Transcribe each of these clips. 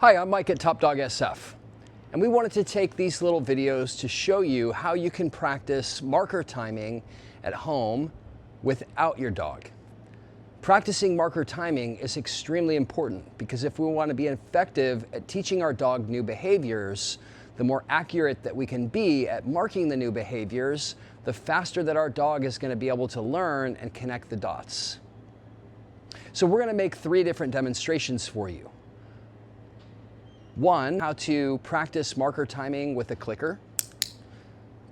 Hi, I'm Mike at Top Dog SF, and we wanted to take these little videos to show you how you can practice marker timing at home without your dog. Practicing marker timing is extremely important because if we want to be effective at teaching our dog new behaviors, the more accurate that we can be at marking the new behaviors, the faster that our dog is going to be able to learn and connect the dots. So we're going to make 3 different demonstrations for you. 1, how to practice marker timing with a clicker.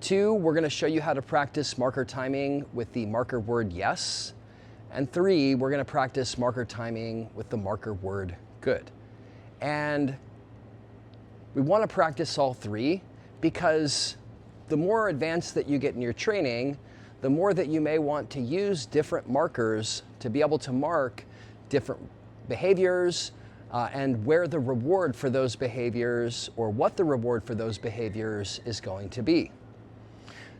2, we're going to show you how to practice marker timing with the marker word yes. And 3, we're going to practice marker timing with the marker word good. And we want to practice all 3 because the more advanced that you get in your training, the more that you may want to use different markers to be able to mark different behaviors, and where the reward for those behaviors or what the reward for those behaviors is going to be.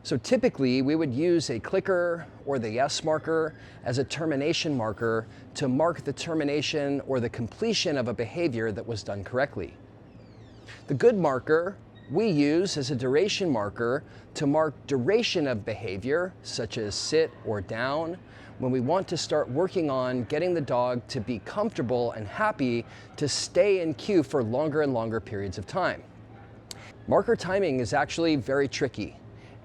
So typically we would use a clicker or the yes marker as a termination marker to mark the termination or the completion of a behavior that was done correctly. The good marker we use as a duration marker to mark duration of behavior, such as sit or down, when we want to start working on getting the dog to be comfortable and happy to stay in cue for longer and longer periods of time. Marker timing is actually very tricky,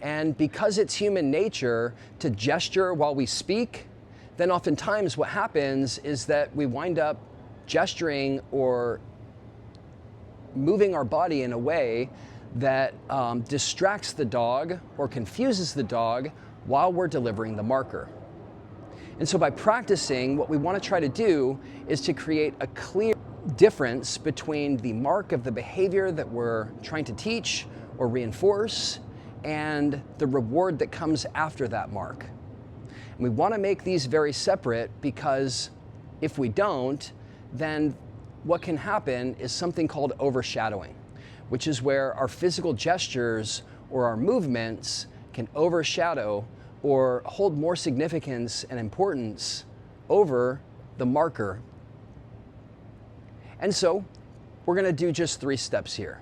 and because it's human nature to gesture while we speak, then oftentimes what happens is that we wind up gesturing or moving our body in a way that distracts the dog or confuses the dog while we're delivering the marker. And so by practicing, what we want to try to do is to create a clear difference between the mark of the behavior that we're trying to teach or reinforce and the reward that comes after that mark. And we want to make these very separate because if we don't, then what can happen is something called overshadowing, which is where our physical gestures or our movements can overshadow or hold more significance and importance over the marker. And so we're going to do just 3 steps here.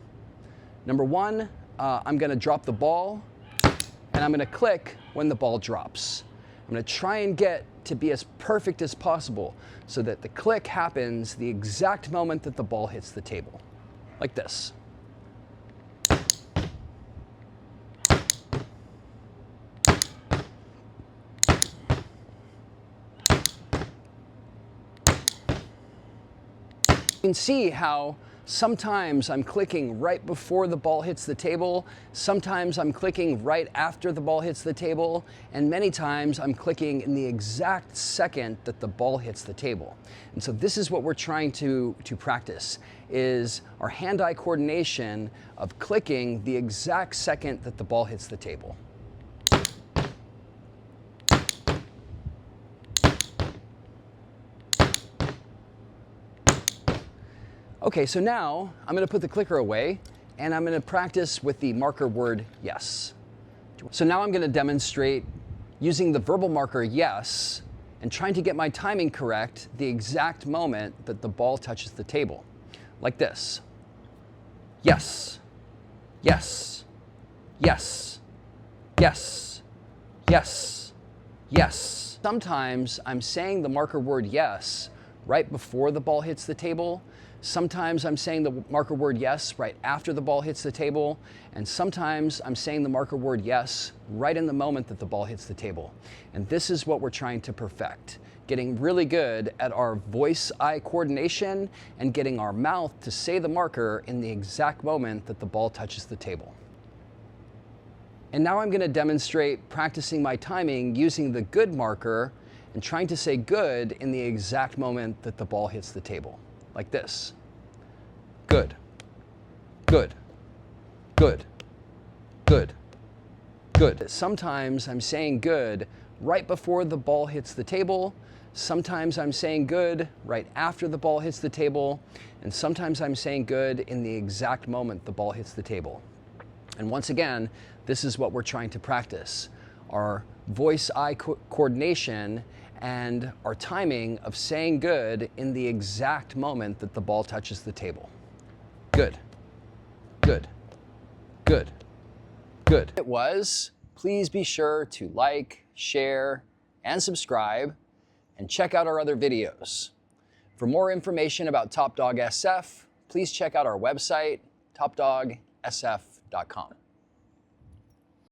Number 1, I'm going to drop the ball and I'm going to click when the ball drops. I'm going to try and get to be as perfect as possible so that the click happens the exact moment that the ball hits the table, like this. You can see how sometimes I'm clicking right before the ball hits the table, sometimes I'm clicking right after the ball hits the table, and many times I'm clicking in the exact second that the ball hits the table. And so this is what we're trying to practice, is our hand-eye coordination of clicking the exact second that the ball hits the table. Okay, so now I'm going to put the clicker away and I'm going to practice with the marker word yes. So now I'm going to demonstrate using the verbal marker yes and trying to get my timing correct the exact moment that the ball touches the table, like this. Yes, yes, yes, yes, yes, yes. Sometimes I'm saying the marker word yes right before the ball hits the table. Sometimes I'm saying the marker word yes right after the ball hits the table, and sometimes I'm saying the marker word yes right in the moment that the ball hits the table. And this is what we're trying to perfect, getting really good at our voice-eye coordination and getting our mouth to say the marker in the exact moment that the ball touches the table. And now I'm going to demonstrate practicing my timing using the good marker and trying to say good in the exact moment that the ball hits the table. Like this. Good, good, good, good, good. Sometimes I'm saying good right before the ball hits the table. Sometimes I'm saying good right after the ball hits the table. And sometimes I'm saying good in the exact moment the ball hits the table. And once again, this is what we're trying to practice. Our voice-eye coordination and our timing of saying good in the exact moment that the ball touches the table. Good, good, good, good. It was. Please be sure to like, share, and subscribe, and check out our other videos. For more information about Top Dog SF, please check out our website, topdogsf.com.